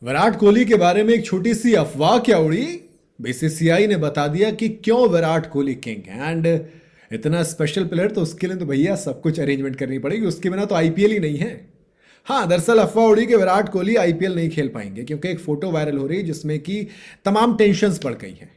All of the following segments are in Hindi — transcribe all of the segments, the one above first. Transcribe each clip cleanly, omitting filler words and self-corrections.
विराट कोहली के बारे में एक छोटी सी अफवाह क्या उड़ी। बीसीसीआई ने बता दिया कि क्यों विराट कोहली किंग है। एंड इतना स्पेशल प्लेयर तो उसके लिए तो भैया सब कुछ अरेंजमेंट करनी पड़ेगी, उसके बिना तो आईपीएल ही नहीं है। हाँ, दरअसल अफवाह उड़ी कि विराट कोहली आईपीएल नहीं खेल पाएंगे क्योंकि एक फोटो वायरल हो रही है जिसमें कि तमाम टेंशन्स बढ़ गई हैं।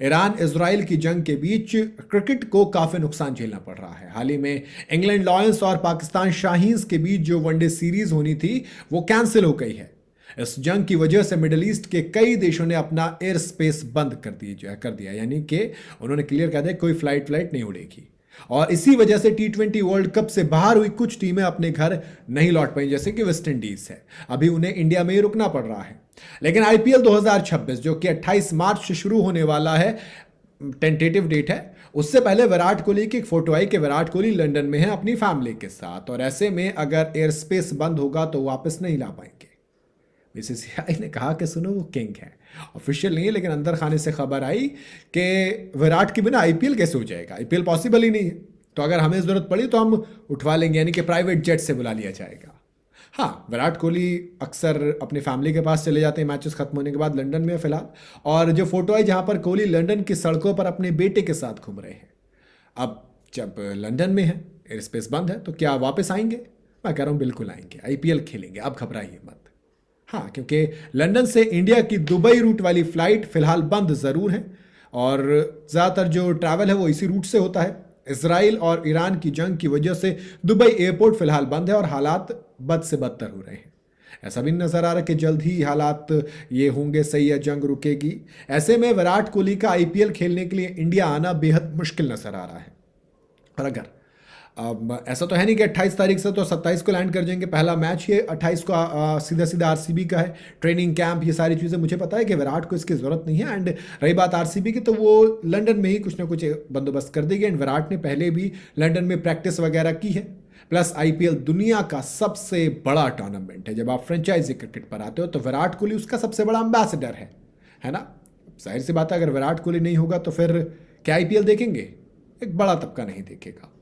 ईरान इजराइल की जंग के बीच क्रिकेट को काफी नुकसान झेलना पड़ रहा है। हाल ही में इंग्लैंड लॉयंस और पाकिस्तान शाहीन्स के बीच जो वनडे सीरीज होनी थी वो कैंसिल हो गई है। इस जंग की वजह से मिडिल ईस्ट के कई देशों ने अपना एयर स्पेस बंद कर दिया, यानी कि उन्होंने क्लियर कर दिया कोई फ्लाइट नहीं उड़ेगी। और इसी वजह से टी20 वर्ल्ड कप से बाहर हुई कुछ टीमें अपने घर नहीं लौट पाई, जैसे कि वेस्ट इंडीज है। अभी उन्हें इंडिया में ही रुकना पड़ रहा है। लेकिन आईपीएल 2026 जो कि 28 मार्च से शुरू होने वाला है, टेंटेटिव डेट है, उससे पहले विराट कोहली की एक फोटो आई कि विराट कोहली लंदन में है अपनी फैमिली के साथ, और ऐसे में अगर एयर स्पेस बंद होगा तो वापस नहीं ला पाएंगे। बीसीसीआई ने कहा कि सुनो वो किंग है, ऑफिशियल नहीं है, लेकिन अंदर खाने से खबर आई कि विराट के बिना आईपीएल कैसे हो जाएगा, आईपीएल पॉसिबल ही नहीं है। तो अगर हमें ज़रूरत पड़ी तो हम उठवा लेंगे, यानी कि प्राइवेट जेट से बुला लिया जाएगा। हाँ, विराट कोहली अक्सर अपनी फैमिली के पास चले जाते हैं मैचेस खत्म होने के बाद, लंदन में है फिलहाल। और जो फोटो है जहाँ पर कोहली लंदन की सड़कों पर अपने बेटे के साथ घूम रहे हैं। अब जब लंदन में है, एयर स्पेस बंद है, तो क्या वापस आएंगे? मैं कह रहा हूँ बिल्कुल आएंगे, आईपीएल खेलेंगे, अब घबराइए मत। हाँ, क्योंकि लंदन से इंडिया की दुबई रूट वाली फ्लाइट फिलहाल बंद ज़रूर है, और ज़्यादातर जो ट्रैवल है वो इसी रूट से होता है। इसराइल और ईरान की जंग की वजह से दुबई एयरपोर्ट फिलहाल बंद है और हालात बद से बदतर हो रहे हैं। ऐसा भी नजर आ रहा है कि जल्द ही हालात ये होंगे सही या जंग रुकेगी। ऐसे में विराट कोहली का आईपीएल खेलने के लिए इंडिया आना बेहद मुश्किल नजर आ रहा है। और अगर अब ऐसा तो है नहीं कि 28 तारीख से तो 27 को लैंड कर जाएंगे, पहला मैच ये 28 को सीधा सीधा आरसीबी का है, ट्रेनिंग कैंप, ये सारी चीज़ें मुझे पता है कि विराट को इसकी ज़रूरत नहीं है। एंड रही बात आरसीबी की, तो वो लंदन में ही कुछ ना कुछ बंदोबस्त कर देगी। एंड विराट ने पहले भी लंदन में प्रैक्टिस वगैरह की है। प्लस आईपीएल दुनिया का सबसे बड़ा टूर्नामेंट है। जब आप फ्रेंचाइजी क्रिकेट पर आते हो तो विराट कोहली उसका सबसे बड़ा एम्बेसडर है ना। जाहिर सी बात है, अगर विराट कोहली नहीं होगा तो फिर क्या आईपीएल देखेंगे? एक बड़ा तबका नहीं देखेगा।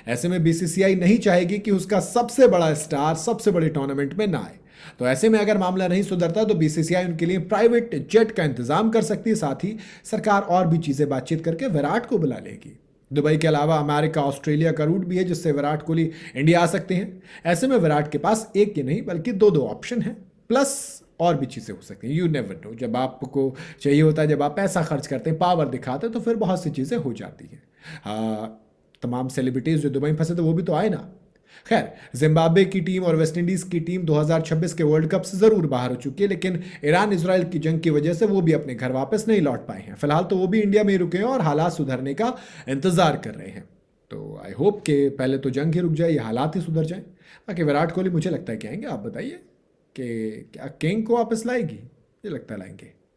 ऐसे में बीसीसीआई नहीं चाहेगी कि उसका सबसे बड़ा स्टार सबसे बड़े टूर्नामेंट में ना आए। तो ऐसे में अगर मामला नहीं सुधरता तो बीसीसीआई उनके लिए प्राइवेट जेट का इंतजाम कर सकती है। साथ ही सरकार और भी चीजें बातचीत करके विराट को बुला लेगी। दुबई के अलावा अमेरिका, ऑस्ट्रेलिया का रूट भी है जिससे विराट कोहली इंडिया आ सकते हैं। ऐसे में विराट के पास एक ही नहीं बल्कि दो दो ऑप्शन है, प्लस और भी चीज़ें हो सकती हैं। यू नेवर नो, जब आपको चाहिए होता है, जब आप पैसा खर्च करते हैं, पावर दिखाते हैं, तो फिर बहुत सी चीज़ें हो जाती हैं। तमाम सेलिब्रिटीज़ जो दुबई में फंसे थे वो भी तो आए ना। खैर, जिम्बाब्वे की टीम और वेस्ट इंडीज़ की टीम 2026 के वर्ल्ड कप से ज़रूर बाहर हो चुकी है, लेकिन ईरान इसराइल की जंग की वजह से वो भी अपने घर वापस नहीं लौट पाए हैं। फिलहाल तो वो भी इंडिया में ही रुके हैं और हालात सुधरने का इंतज़ार कर रहे हैं। तो आई होप कि पहले तो जंग ही रुक जाए, ये हालात ही सुधर जाए। बाकी विराट कोहली मुझे लगता है कि आएंगे। आप बताइए कि क्या किंग को वापस लाएगी? मुझे लगता है लाएंगे।